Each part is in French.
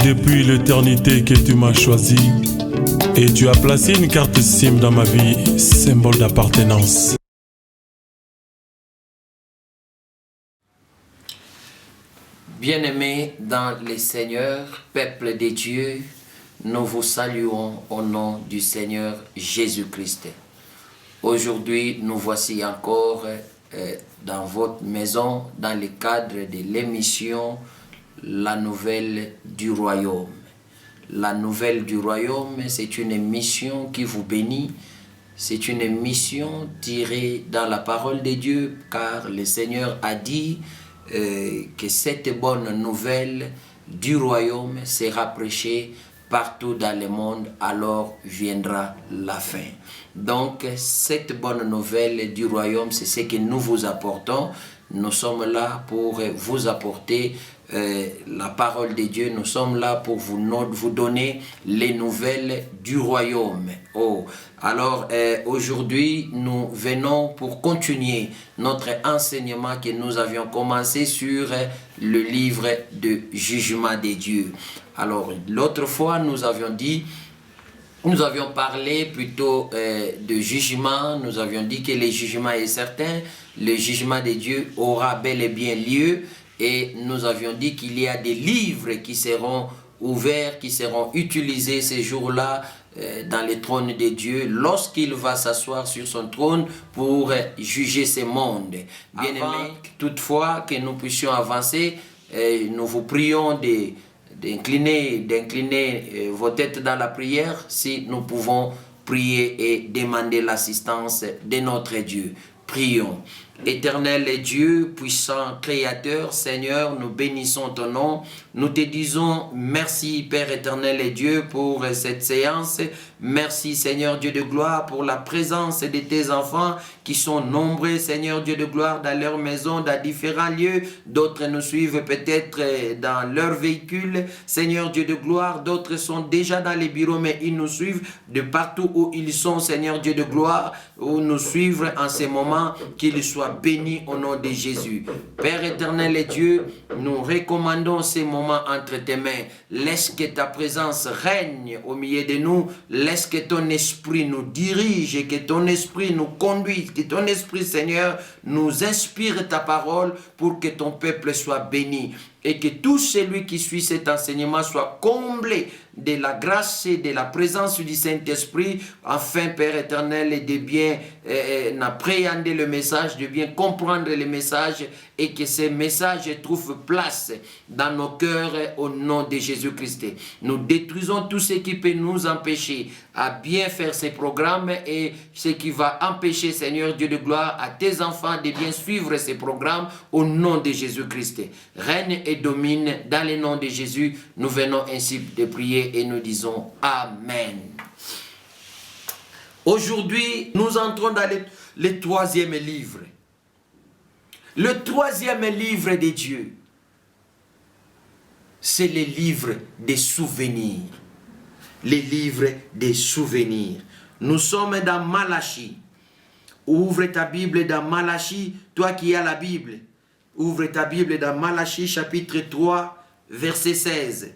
depuis l'éternité que tu m'as choisi et tu as placé une carte SIM dans ma vie, symbole d'appartenance. Bien-aimés dans les Seigneurs, peuple de Dieu, nous vous saluons au nom du Seigneur Jésus-Christ. Aujourd'hui, nous voici encore dans votre maison, dans le cadre de l'émission La Nouvelle du Royaume. La Nouvelle du Royaume, c'est une émission qui vous bénit. C'est une émission tirée dans la parole de Dieu, car le Seigneur a dit que cette bonne nouvelle du royaume sera prêchée partout dans le monde, alors viendra la fin. Donc, cette bonne nouvelle du royaume, c'est ce que nous vous apportons. Nous sommes là pour vous apporter la parole de Dieu. Nous sommes là pour vous donner les nouvelles du royaume. Oh. Alors, aujourd'hui, nous venons pour continuer notre enseignement que nous avions commencé sur le livre de jugement des dieux. Alors, l'autre fois, nous avions parlé plutôt de jugement. Nous avions dit que le jugement est certain. Le jugement de Dieu aura bel et bien lieu. Et nous avions dit qu'il y a des livres qui seront ouverts, qui seront utilisés ces jours-là dans le trône de Dieu lorsqu'il va s'asseoir sur son trône pour juger ce monde. Bien-aimés, toutefois que nous puissions avancer, nous vous prions d'incliner vos têtes dans la prière si nous pouvons prier et demander l'assistance de notre Dieu. Prions. Éternel Dieu, puissant Créateur, Seigneur, nous bénissons ton nom. Nous te disons merci, Père éternel et Dieu, pour cette séance. Merci, Seigneur Dieu de gloire, pour la présence de tes enfants qui sont nombreux, Seigneur Dieu de gloire, dans leur maison, dans différents lieux. D'autres nous suivent peut-être dans leur véhicule, Seigneur Dieu de gloire. D'autres sont déjà dans les bureaux, mais ils nous suivent de partout où ils sont, Seigneur Dieu de gloire, où nous suivre en ces moments, qu'ils soient bénis au nom de Jésus. Père éternel et Dieu, nous recommandons ces moments entre tes mains. Laisse que ta présence règne au milieu de nous. Laisse que ton esprit nous dirige et que ton esprit nous conduise. Que ton esprit, Seigneur, nous inspire ta parole pour que ton peuple soit béni. Et que tout celui qui suit cet enseignement soit comblé de la grâce et de la présence du Saint-Esprit, afin, Père éternel, de bien appréhender le message, de bien comprendre le message, et que ces messages trouvent place dans nos cœurs au nom de Jésus-Christ. Nous détruisons tout ce qui peut nous empêcher à bien faire ces programmes et ce qui va empêcher, Seigneur Dieu de gloire, à tes enfants de bien suivre ces programmes au nom de Jésus-Christ. Règne et domine dans le nom de Jésus. Nous venons ainsi de prier et nous disons Amen. Aujourd'hui, nous entrons dans le troisième livre. Le troisième livre de Dieu, c'est le livre des souvenirs. Le livre des souvenirs. Nous sommes dans Malachie. Ouvre ta Bible dans Malachie, toi qui as la Bible. Ouvre ta Bible dans Malachie chapitre 3, verset 16.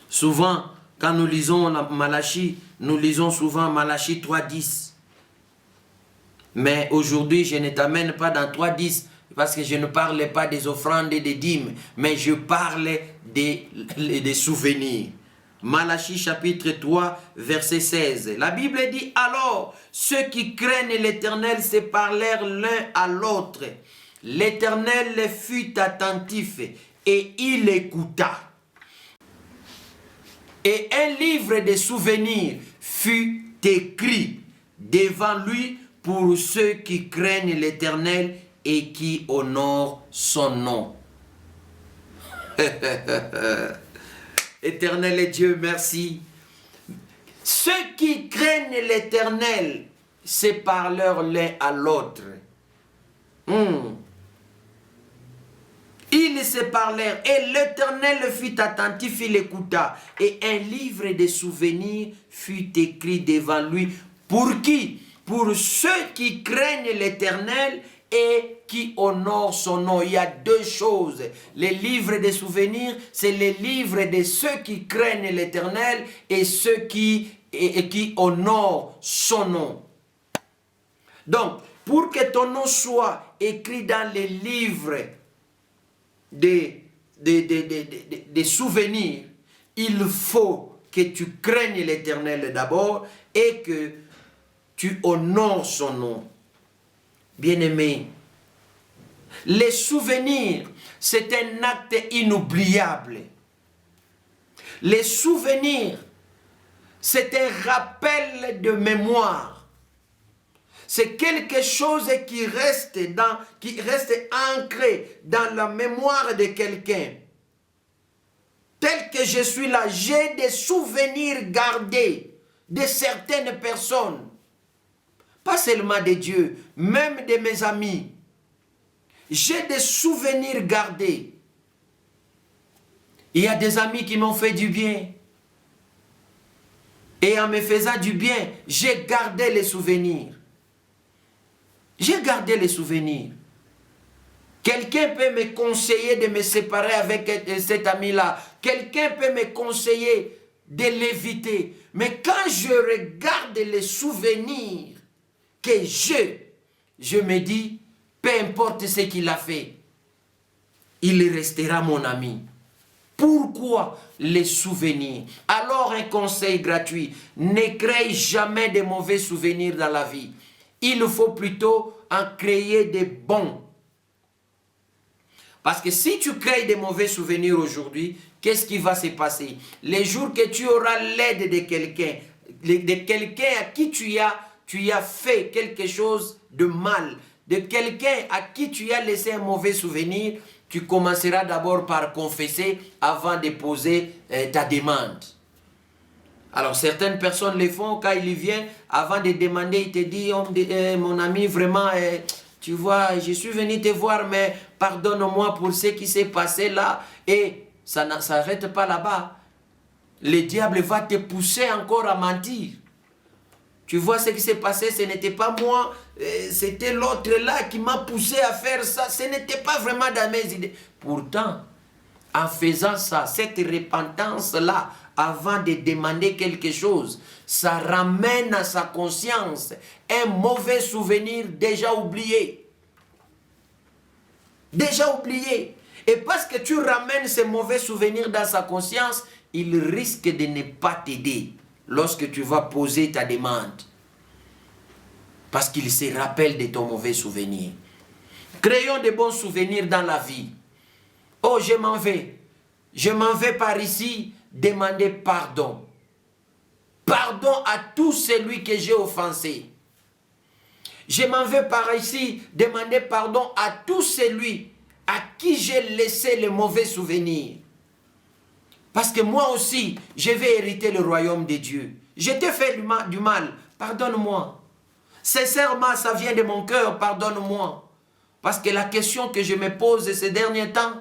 Souvent, quand nous lisons Malachie, nous lisons souvent Malachie 3, 10. Mais aujourd'hui, je ne t'amène pas dans 3, 10 parce que je ne parle pas des offrandes et des dîmes, mais je parle des souvenirs. Malachie chapitre 3, verset 16. La Bible dit, alors, ceux qui craignent l'Éternel se parlèrent l'un à l'autre. L'Éternel fut attentif et il écouta. Et un livre de souvenirs fut écrit devant lui pour ceux qui craignent l'Éternel et qui honorent son nom. Éternel Dieu, merci. Ceux qui craignent l'Éternel se parlèrent l'un à l'autre. Ils se parlèrent et l'Éternel fut attentif, il écouta. Et un livre de souvenirs fut écrit devant lui. Pour qui? Pour ceux qui craignent l'Éternel et qui honore son nom. Il y a deux choses. Les livres des souvenirs, c'est les livres de ceux qui craignent l'Éternel et ceux qui honorent son nom. Donc, pour que ton nom soit écrit dans les livres des souvenirs, il faut que tu craignes l'Éternel d'abord et que tu honores son nom. Bien-aimé, les souvenirs, c'est un acte inoubliable. Les souvenirs, c'est un rappel de mémoire. C'est quelque chose qui reste ancré dans la mémoire de quelqu'un. Tel que je suis là, j'ai des souvenirs gardés de certaines personnes. Pas seulement de Dieu, même de mes amis. J'ai des souvenirs gardés. Il y a des amis qui m'ont fait du bien. Et en me faisant du bien, j'ai gardé les souvenirs. J'ai gardé les souvenirs. Quelqu'un peut me conseiller de me séparer avec cet ami-là. Quelqu'un peut me conseiller de l'éviter. Mais quand je regarde les souvenirs que je me dis, peu importe ce qu'il a fait, il restera mon ami. Pourquoi les souvenirs? Alors un conseil gratuit, ne crée jamais de mauvais souvenirs dans la vie. Il faut plutôt en créer des bons. Parce que si tu crées des mauvais souvenirs aujourd'hui, qu'est-ce qui va se passer? Les jours que tu auras l'aide de quelqu'un à qui tu as fait quelque chose de mal, de quelqu'un à qui tu as laissé un mauvais souvenir, tu commenceras d'abord par confesser avant de poser ta demande. Alors certaines personnes le font quand il vient, avant de demander, il te dit, mon ami, vraiment, tu vois, je suis venu te voir, mais pardonne-moi pour ce qui s'est passé là. Et ça ne s'arrête pas là-bas. Le diable va te pousser encore à mentir. Tu vois ce qui s'est passé, ce n'était pas moi, c'était l'autre là qui m'a poussé à faire ça. Ce n'était pas vraiment dans mes idées. Pourtant, en faisant ça, cette repentance-là, avant de demander quelque chose, ça ramène à sa conscience un mauvais souvenir déjà oublié. Déjà oublié. Et parce que tu ramènes ce mauvais souvenir dans sa conscience, il risque de ne pas t'aider lorsque tu vas poser ta demande. Parce qu'il se rappelle de ton mauvais souvenir. Créons de bons souvenirs dans la vie. Oh, je m'en vais. Je m'en vais par ici demander pardon. Pardon à tout celui que j'ai offensé. Je m'en vais par ici demander pardon à tout celui à qui j'ai laissé le mauvais souvenir. Parce que moi aussi, je vais hériter le royaume de Dieu. Je t'ai fait du mal, pardonne-moi. Sincèrement, ça vient de mon cœur, pardonne-moi. Parce que la question que je me pose ces derniers temps,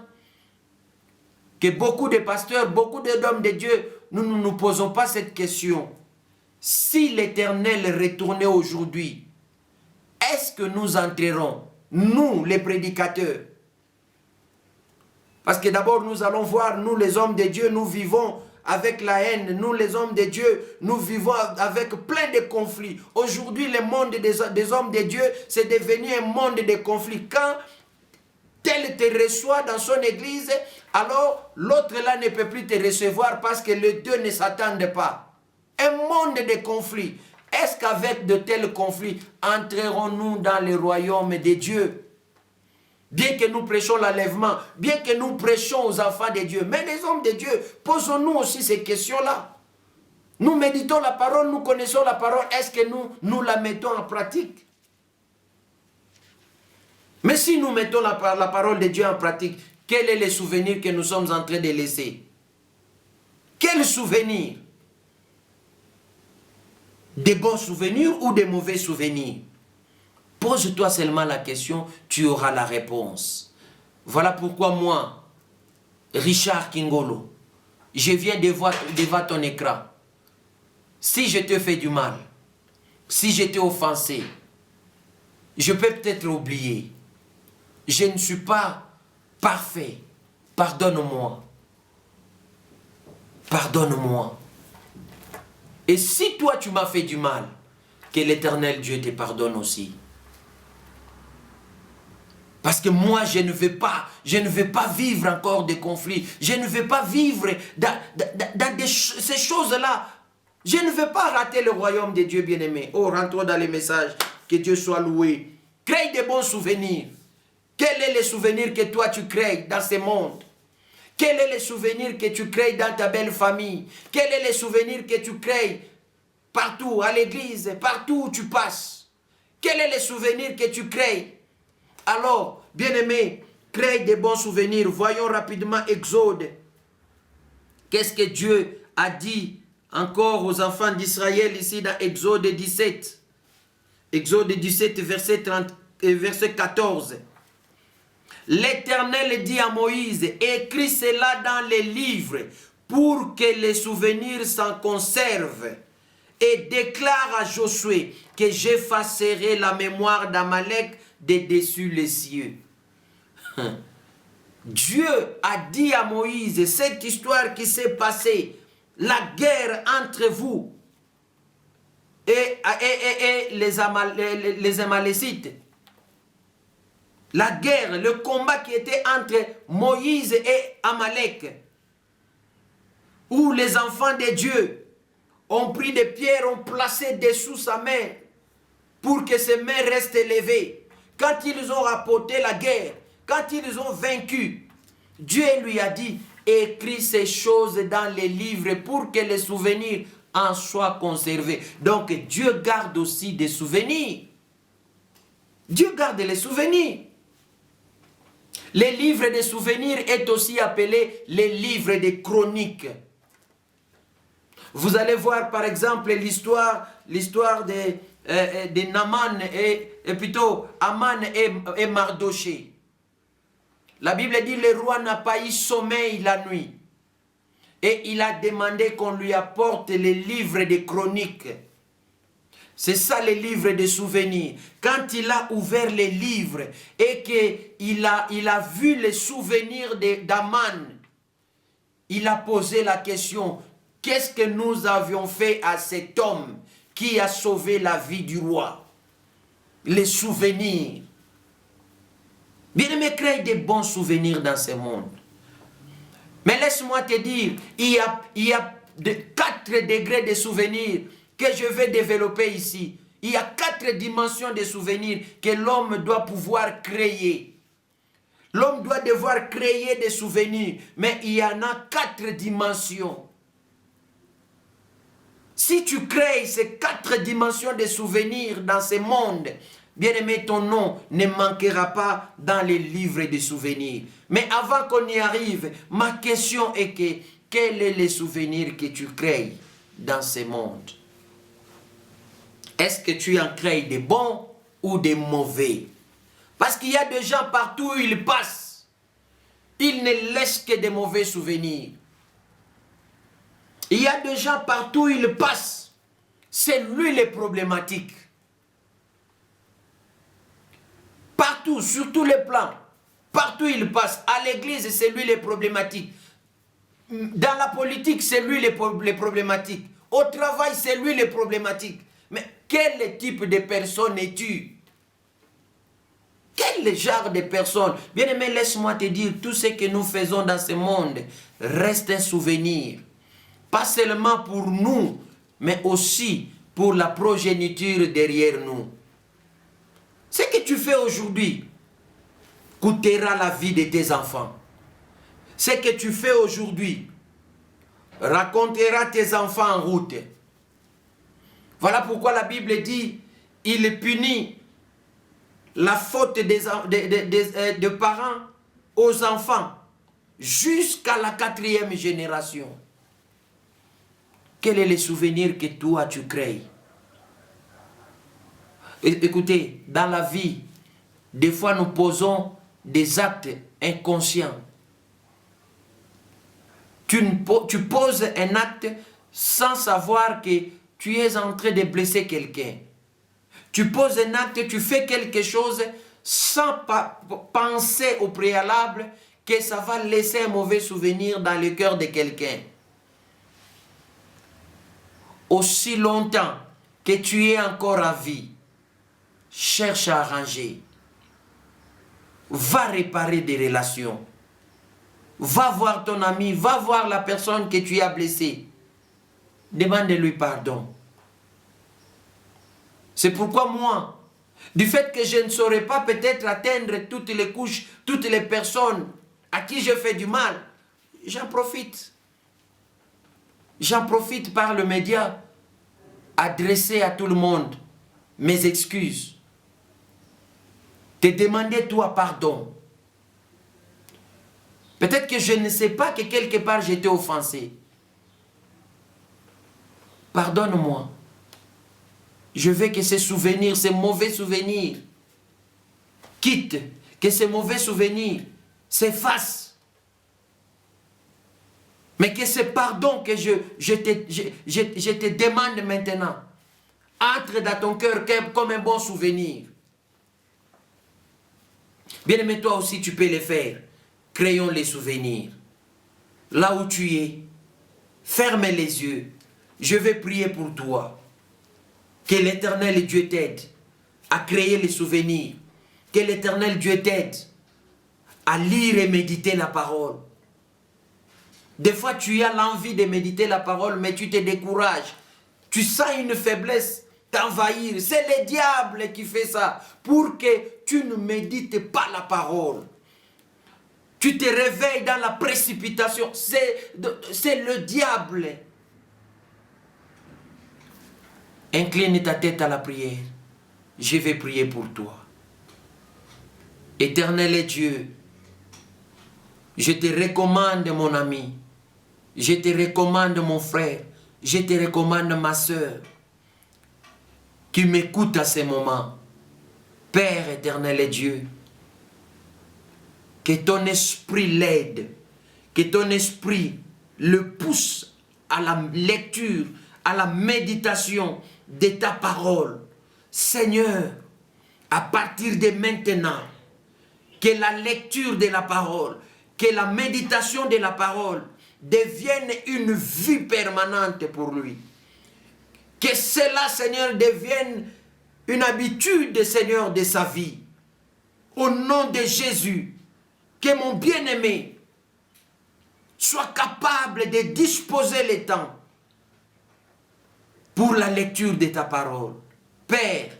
que beaucoup de pasteurs, beaucoup d'hommes de Dieu, nous ne nous posons pas cette question. Si l'Éternel retournait aujourd'hui, est-ce que nous entrerons, nous les prédicateurs? Parce que d'abord nous allons voir, nous les hommes de Dieu, nous vivons avec la haine. Nous les hommes de Dieu, nous vivons avec plein de conflits. Aujourd'hui, le monde des hommes de Dieu, c'est devenu un monde de conflits. Quand tel te reçoit dans son église, alors l'autre là ne peut plus te recevoir parce que les deux ne s'attendent pas. Un monde de conflits. Est-ce qu'avec de tels conflits, entrerons-nous dans le royaume de Dieu? Bien que nous prêchons l'enlèvement, bien que nous prêchons aux enfants de Dieu, mais les hommes de Dieu, posons-nous aussi ces questions-là. Nous méditons la parole, nous connaissons la parole, est-ce que nous la mettons en pratique? Mais si nous mettons la parole de Dieu en pratique, quel est le souvenir que nous sommes en train de laisser? Quel souvenir? Des bons souvenirs ou des mauvais souvenirs? Pose-toi seulement la question, tu auras la réponse. Voilà pourquoi moi, Richard Kingolo, je viens devant ton écran. Si je te fais du mal, si je t'ai offensé, je peux peut-être oublier. je ne suis pas parfait. Pardonne-moi. Pardonne-moi. Et si toi tu m'as fait du mal, que l'Éternel Dieu te pardonne aussi. Parce que moi, je ne vais pas vivre encore des conflits. Je ne vais pas vivre dans ces choses-là. Je ne vais pas rater le royaume de Dieu bien-aimé. Oh, rentrons dans les messages. Que Dieu soit loué. Crée des bons souvenirs. Quel est le souvenir que toi tu crées dans ce monde? Quel est le souvenir que tu crées dans ta belle famille? Quel est le souvenir que tu crées partout, à l'église, partout où tu passes? Quel est le souvenir que tu crées? Alors, bien-aimé, crée des bons souvenirs. Voyons rapidement Exode. Qu'est-ce que Dieu a dit encore aux enfants d'Israël ici dans Exode 17? Exode 17, verset 14. L'Éternel dit à Moïse, écris cela dans les livres pour que les souvenirs s'en conservent, et déclare à Josué que j'effacerai la mémoire d'Amalek de dessus les cieux. Dieu a dit à Moïse, cette histoire qui s'est passée, la guerre entre vous et les Amalécites, la guerre, le combat qui était entre Moïse et Amalek, où les enfants de Dieu ont pris des pierres, ont placé dessous sa main pour que ses mains restent élevées. Quand ils ont rapporté la guerre, quand ils ont vaincu, Dieu lui a dit, écris ces choses dans les livres pour que les souvenirs en soient conservés. Donc Dieu garde aussi des souvenirs. Dieu garde les souvenirs. Les livres de souvenirs est aussi appelé les livres des chroniques. Vous allez voir par exemple l'histoire de Naaman et plutôt Aman et Mardoché. La Bible dit le roi n'a pas eu sommeil la nuit. Et il a demandé qu'on lui apporte les livres des chroniques. C'est ça les livres de souvenirs. Quand il a ouvert les livres et qu'il a vu les souvenirs d'Aman, il a posé la question, qu'est-ce que nous avions fait à cet homme qui a sauvé la vie du roi? Les souvenirs. Bien-aimé, crée des bons souvenirs dans ce monde. Mais laisse-moi te dire, il y a 4 degrés de souvenirs que je vais développer ici. Il y a 4 dimensions de souvenirs que l'homme doit pouvoir créer. L'homme doit devoir créer des souvenirs, mais il y en a 4 dimensions. Si tu crées ces 4 dimensions de souvenirs dans ce monde, bien-aimé, ton nom ne manquera pas dans les livres de souvenirs. Mais avant qu'on y arrive, ma question est que, quel est le souvenir que tu crées dans ce monde? Est-ce que tu en crées des bons ou des mauvais? Parce qu'il y a des gens partout où ils passent. Ils ne laissent que des mauvais souvenirs. Il y a des gens partout où ils passent. C'est lui les problématiques. Partout, sur tous les plans. Partout où il passe. À l'église, c'est lui les problématiques. Dans la politique, c'est lui les problématiques. Au travail, c'est lui les problématiques. Mais quel type de personne es-tu? Quel genre de personne? Bien-aimé, laisse-moi te dire, tout ce que nous faisons dans ce monde reste un souvenir. Pas seulement pour nous, mais aussi pour la progéniture derrière nous. Ce que tu fais aujourd'hui coûtera la vie de tes enfants. Ce que tu fais aujourd'hui racontera tes enfants en route. Voilà pourquoi la Bible dit, il punit la faute des parents aux enfants jusqu'à la 4e génération. Quel est le souvenir que toi tu crées? Écoutez, dans la vie, des fois nous posons des actes inconscients. Tu poses un acte sans savoir que tu es en train de blesser quelqu'un. Tu poses un acte, tu fais quelque chose sans penser au préalable que ça va laisser un mauvais souvenir dans le cœur de quelqu'un. Aussi longtemps que tu es encore à vie, cherche à arranger. Va réparer des relations. Va voir ton ami, va voir la personne que tu as blessée. Demande-lui pardon. C'est pourquoi moi, du fait que je ne saurais pas peut-être atteindre toutes les couches, toutes les personnes à qui je fais du mal, j'en profite. J'en profite par le média, adresser à tout le monde mes excuses. Te demander toi pardon. Peut-être que je ne sais pas que quelque part j'étais offensé. Pardonne-moi. Je veux que ces souvenirs, ces mauvais souvenirs, quitte, que ces mauvais souvenirs s'effacent. Mais que ce pardon que je te demande maintenant entre dans ton cœur comme un bon souvenir. Bien-aimé, toi aussi tu peux le faire. Créons les souvenirs. Là où tu es, ferme les yeux. Je vais prier pour toi. Que l'Éternel Dieu t'aide à créer les souvenirs. Que l'Éternel Dieu t'aide à lire et méditer la parole. Des fois, tu as l'envie de méditer la parole, mais tu te décourages. Tu sens une faiblesse t'envahir. C'est le diable qui fait ça pour que tu ne médites pas la parole. Tu te réveilles dans la précipitation. C'est le diable. Incline ta tête à la prière. Je vais prier pour toi. Éternel Dieu, je te recommande mon ami. Je te recommande mon frère. Je te recommande ma soeur qui m'écoute à ce moment. Père éternel Dieu, que ton esprit l'aide, que ton esprit le pousse à la lecture, à la méditation de ta parole. Seigneur, à partir de maintenant, que la lecture de la parole, que la méditation de la parole devienne une vie permanente pour lui. Que cela, Seigneur, devienne une habitude, Seigneur, de sa vie. Au nom de Jésus, que mon bien-aimé soit capable de disposer le temps pour la lecture de ta parole. Père,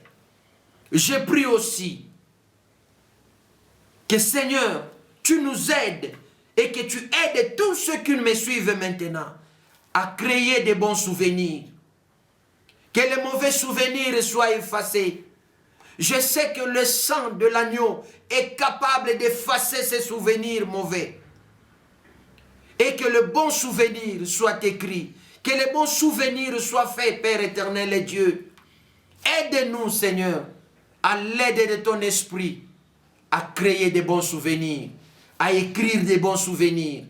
je prie aussi que, Seigneur, tu nous aides et que tu aides tous ceux qui me suivent maintenant à créer de bons souvenirs. Que les mauvais souvenirs soient effacés. Je sais que le sang de l'agneau est capable d'effacer ces souvenirs mauvais. Et que le bon souvenir soit écrit. Que les bons souvenirs soient faits, Père éternel et Dieu. Aide-nous, Seigneur, à l'aide de ton esprit, à créer de bons souvenirs, à écrire de bons souvenirs,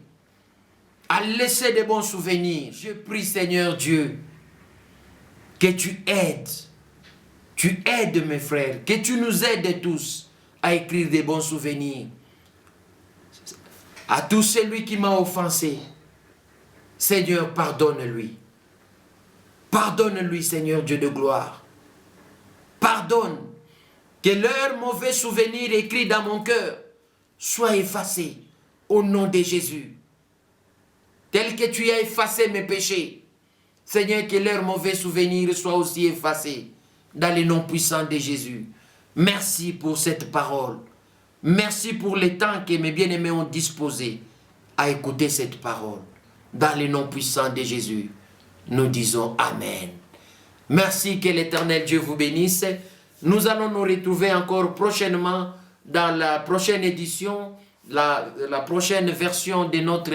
à laisser de bons souvenirs. Je prie, Seigneur Dieu, que tu aides mes frères, que tu nous aides tous à écrire des bons souvenirs. À tout celui qui m'a offensé, Seigneur, pardonne-lui. Pardonne-lui, Seigneur Dieu de gloire. Pardonne, que leurs mauvais souvenirs écrits dans mon cœur soient effacés au nom de Jésus. Tel que tu as effacé mes péchés, Seigneur, que leurs mauvais souvenirs soient aussi effacés dans le nom puissant de Jésus. Merci pour cette parole. Merci pour le temps que mes bien-aimés ont disposé à écouter cette parole. Dans le nom puissant de Jésus, nous disons Amen. Merci, que l'Éternel Dieu vous bénisse. Nous allons nous retrouver encore prochainement dans la prochaine édition, la prochaine version de notre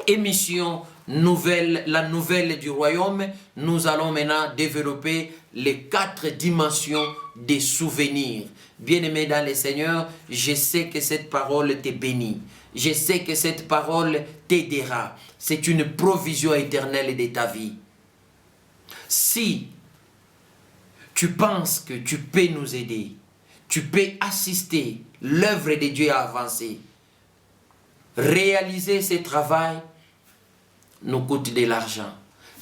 émission La Nouvelle du Royaume. Nous allons maintenant développer les 4 dimensions des souvenirs. Bien-aimé dans le Seigneur, je sais que cette parole te bénit. Je sais que cette parole t'aidera. C'est une provision éternelle de ta vie. Si tu penses que tu peux nous aider, tu peux assister l'œuvre de Dieu à avancer. Réaliser ce travail nous coûte de l'argent.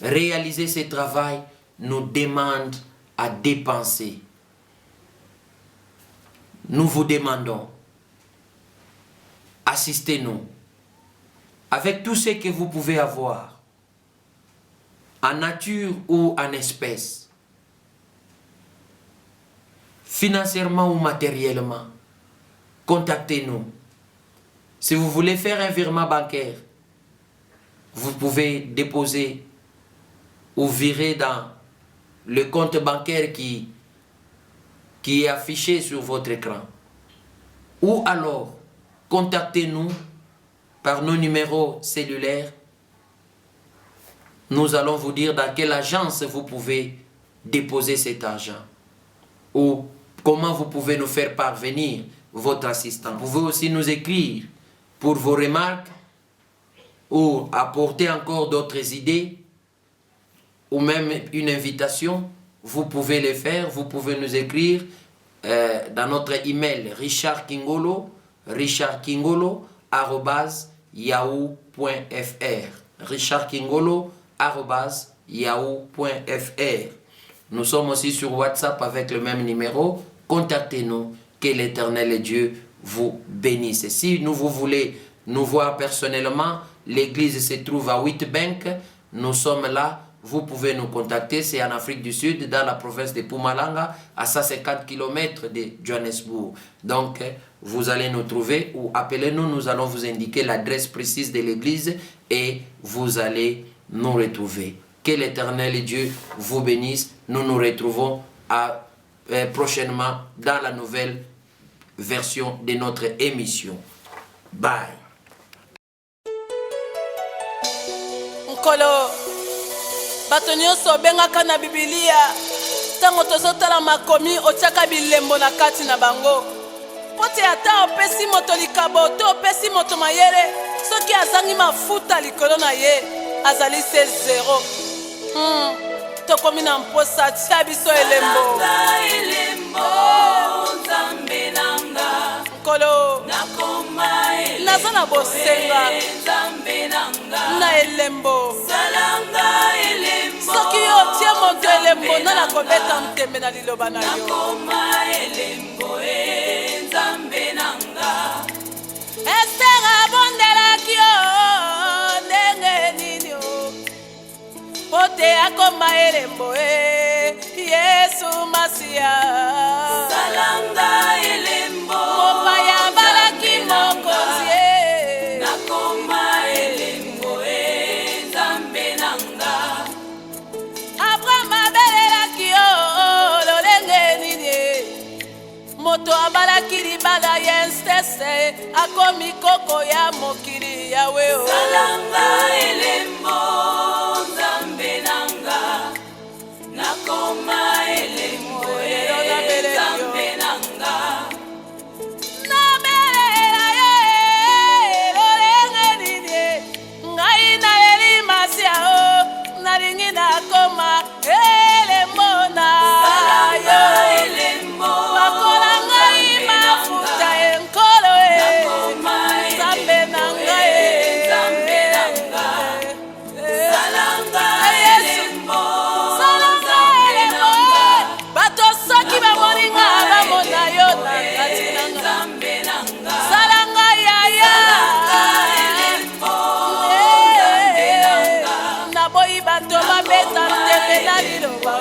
Réaliser ce travail nous demande à dépenser. Nous vous demandons, assistez-nous avec tout ce que vous pouvez avoir, en nature ou en espèces, financièrement ou matériellement. Contactez-nous. Si vous voulez faire un virement bancaire, vous pouvez déposer ou virer dans le compte bancaire qui est affiché sur votre écran. Ou alors, contactez-nous par nos numéros cellulaires. Nous allons vous dire dans quelle agence vous pouvez déposer cet argent. Ou comment vous pouvez nous faire parvenir votre assistant. Vous pouvez aussi nous écrire pour vos remarques ou apporter encore d'autres idées ou même une invitation. Vous pouvez le faire, vous pouvez nous écrire dans notre email richardkingolo@yahoo.fr richardkingolo@yahoo.fr. Nous sommes aussi sur WhatsApp avec le même numéro. Contactez-nous. Que l'Éternel Dieu vous bénisse. Si vous voulez nous voir personnellement, l'église se trouve à Witbank. Nous sommes là. Vous pouvez nous contacter. C'est en Afrique du Sud, dans la province de Mpumalanga, à 150 km de Johannesburg. Donc, vous allez nous trouver ou appelez-nous. Nous allons vous indiquer l'adresse précise de l'église et vous allez nous retrouver. Que l'Éternel Dieu vous bénisse. Nous nous retrouvons prochainement dans la nouvelle version de notre émission. Bye. Nkolo bato nyonso bengaka na Biblia tango tozotala makomi otiaka bilembo na kati na bango pote ata opesi moto likabo to opesi moto mayele soki azangi mafuta likolo na ye azali se zero. Tokomi na mposa tia biso elembo Nkolo naza na bosenga na elembo soki yo tie moto elembo nala kobeta mtembe na liloba na yo Esther abondelaki yo ndenge nini o pote akoma elembo Yesu Masia salanga elembo mopaya balaki mokonzi nakoma elembo nzambe nanga Abraham abelelaki yo lolenge nini moto abalaki libala yenstese akomi koko ya mokili yawe salanga elembo nzambe nanga nakoma elembo nzambe nanga nabelela ye lolenge nini ngai na elimasia o nalingi nakoma elembo na yo bakola ngai mafuta enkolo nzambe na ngai salanga elembo bato soki bamoninga bamona yo na kati na nzambe salanga yaya naboyi bato babeta ntembe na liloba